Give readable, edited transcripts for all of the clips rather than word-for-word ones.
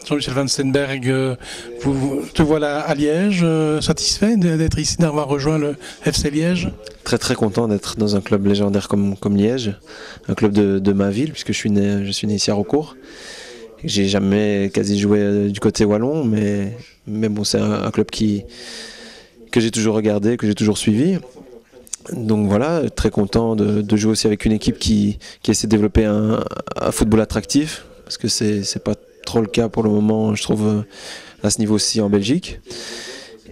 Jean-Michel Van Steenberg, te voilà à Liège, satisfait d'être ici, d'avoir rejoint le FC Liège? Très très content d'être dans un club légendaire comme Liège, un club de ma ville, puisque je suis né ici à Raucourt. J'ai jamais quasi joué du côté wallon, mais bon, c'est un club que j'ai toujours regardé, que j'ai toujours suivi. Donc voilà, très content de jouer aussi avec une équipe qui essaie de développer un football attractif, parce que c'est pas trop le cas pour le moment, je trouve, à ce niveau-ci en Belgique.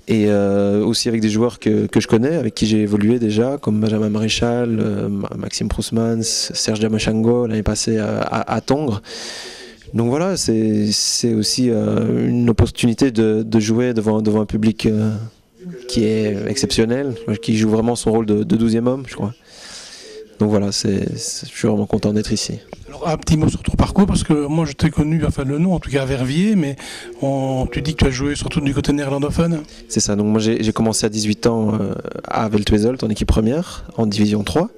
Et aussi avec des joueurs que je connais, avec qui j'ai évolué déjà, comme Benjamin Maréchal, Maxime Prousmans, Serge Diamachango, l'année passée à Tongres. Donc voilà, c'est aussi une opportunité de jouer devant un public qui est exceptionnel, qui joue vraiment son rôle de 12e homme, je crois. Donc voilà, je suis vraiment content d'être ici. Alors, un petit mot sur ton parcours, parce que moi je t'ai connu, enfin le nom en tout cas à Verviers, mais tu dis que tu as joué surtout du côté néerlandophone. C'est ça, donc moi j'ai commencé à 18 ans à Veltwezold en équipe première, en division 3.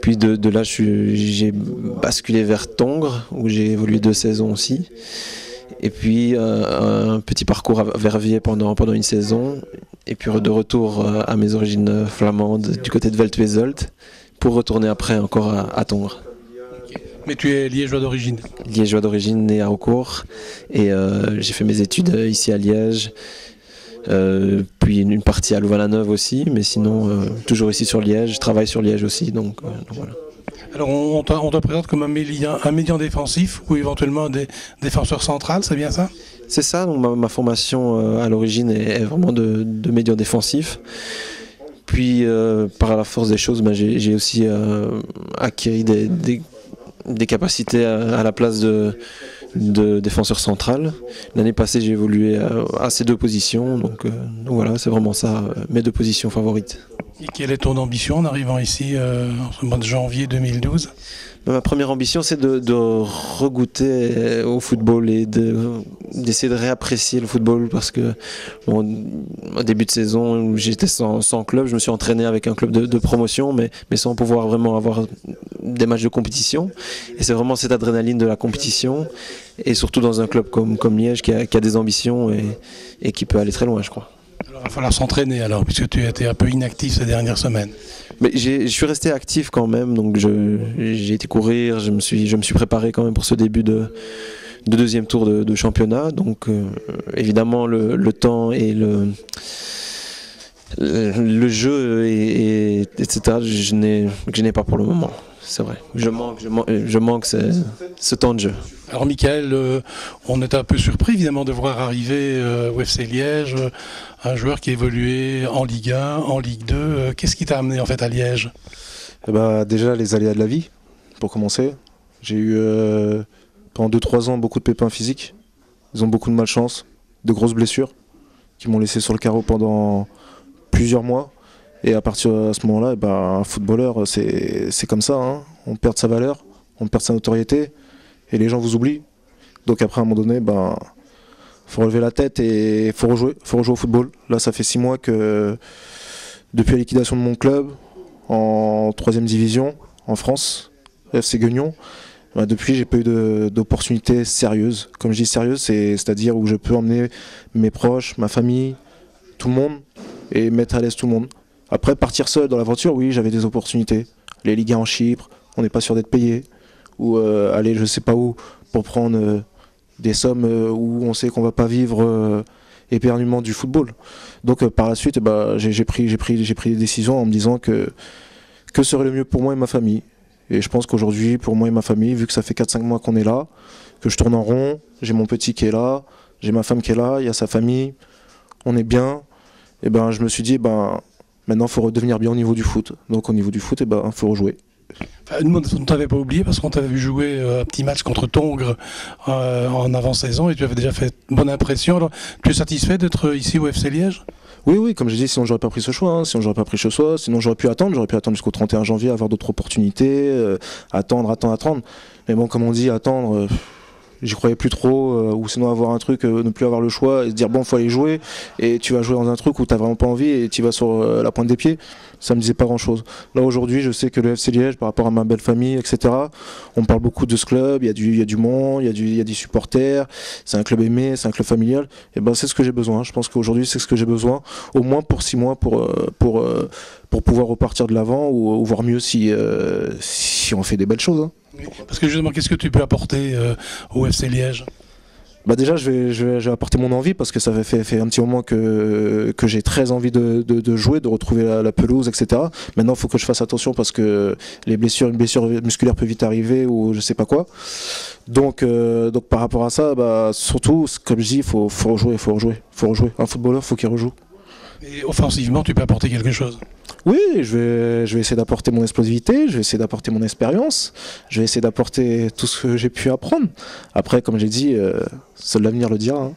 Puis de là j'ai basculé vers Tongres, où j'ai évolué 2 saisons aussi. Et puis un petit parcours à Verviers pendant une saison. Et puis de retour à mes origines flamandes du côté de Veltwezold, pour retourner après encore à Tongres. Mais tu es liégeois d'origine? Liégeois d'origine, né à Raucourt. Et j'ai fait mes études ici à Liège. Puis une partie à Louvain-la-Neuve aussi, mais sinon toujours ici sur Liège. Je travaille sur Liège aussi, donc voilà. Alors on te présente comme un médian défensif ou éventuellement un défenseur central, c'est bien ça? C'est ça, donc ma formation à l'origine est vraiment de médian défensif. Puis par la force des choses, j'ai aussi acquis des capacités à la place de défenseur central. L'année passée, j'ai évolué à ces 2 positions, donc voilà, c'est vraiment ça, mes 2 positions favorites. Et quelle est ton ambition en arrivant ici en ce mois de janvier 2012? Ma première ambition, c'est de regoûter au football et d'essayer de réapprécier le football, parce que au début de saison, j'étais sans club, je me suis entraîné avec un club de promotion, mais sans pouvoir vraiment avoir des matchs de compétition. Et c'est vraiment cette adrénaline de la compétition, et surtout dans un club comme Liège qui a des ambitions et qui peut aller très loin, je crois. Alors, il va falloir s'entraîner alors, puisque tu as été un peu inactif ces dernières semaines. Mais je suis resté actif quand même, donc j'ai été courir, je me suis préparé quand même pour ce début de 2e tour de championnat. Donc évidemment le temps et le jeu etc. je n'ai pas pour le moment. C'est vrai, je manque ce temps de jeu. Alors Michael, on est un peu surpris évidemment de voir arriver au FC Liège un joueur qui évoluait en Ligue 1, en Ligue 2. Qu'est-ce qui t'a amené en fait à Liège? Déjà les aléas de la vie, pour commencer. J'ai eu pendant 2-3 ans beaucoup de pépins physiques. Ils ont beaucoup de malchance, de grosses blessures qui m'ont laissé sur le carreau pendant plusieurs mois. Et à partir de ce moment-là, un footballeur, c'est comme ça, hein. On perd sa valeur, on perd sa notoriété, et les gens vous oublient. Donc après, à un moment donné, faut relever la tête et il faut rejouer au football. Là, ça fait 6 mois que, depuis la liquidation de mon club, en 3e division, en France, FC Guignon, depuis, j'ai pas eu d'opportunités sérieuses. Comme je dis sérieuses, c'est-à-dire où je peux emmener mes proches, ma famille, tout le monde, et mettre à l'aise tout le monde. Après, partir seul dans l'aventure, oui, j'avais des opportunités. Les Ligue 1 en Chypre, on n'est pas sûr d'être payé. Ou aller je sais pas où pour prendre des sommes où on sait qu'on va pas vivre éperdument du football. Donc par la suite, j'ai pris des décisions en me disant que serait le mieux pour moi et ma famille. Et je pense qu'aujourd'hui, pour moi et ma famille, vu que ça fait 4-5 mois qu'on est là, que je tourne en rond, j'ai mon petit qui est là, j'ai ma femme qui est là, il y a sa famille, on est bien, et je me suis dit, maintenant, il faut redevenir bien au niveau du foot. Donc au niveau du foot, il faut rejouer. Nous, on ne t'avait pas oublié parce qu'on t'avait vu jouer un petit match contre Tongres en avant-saison et tu avais déjà fait bonne impression. Alors, tu es satisfait d'être ici au FC Liège? Oui, comme j'ai dit, sinon j'aurais pas pris ce choix. Sinon j'aurais pu attendre jusqu'au 31 janvier, avoir d'autres opportunités, attendre. Mais bon, comme on dit, attendre, j'y croyais plus trop, ou sinon avoir un truc, ne plus avoir le choix et se dire bon, faut aller jouer, et tu vas jouer dans un truc où t'as vraiment pas envie et tu vas sur la pointe des pieds. Ça me disait pas grand chose. Là aujourd'hui, je sais que le FC Liège, par rapport à ma belle famille, etc., on parle beaucoup de ce club, il y a du monde, il y a des supporters, c'est un club aimé, c'est un club familial, et ben c'est ce que j'ai besoin. Je pense qu'aujourd'hui c'est ce que j'ai besoin, au moins pour 6 mois pour pouvoir repartir de l'avant, ou voir mieux si on fait des belles choses. Hein. Parce que justement, qu'est-ce que tu peux apporter au FC Liège? Bah déjà, je vais apporter mon envie, parce que ça fait un petit moment que j'ai très envie de jouer, de retrouver la pelouse, etc. Maintenant, il faut que je fasse attention, parce que une blessure musculaire peut vite arriver, ou je sais pas quoi. Donc par rapport à ça, bah, surtout, comme je dis, il faut rejouer. Un footballeur, faut qu'il rejoue. Et offensivement, tu peux apporter quelque chose? Oui, je vais essayer d'apporter mon explosivité, je vais essayer d'apporter mon expérience, je vais essayer d'apporter tout ce que j'ai pu apprendre. Après, comme j'ai dit, seul l'avenir le dira. Hein.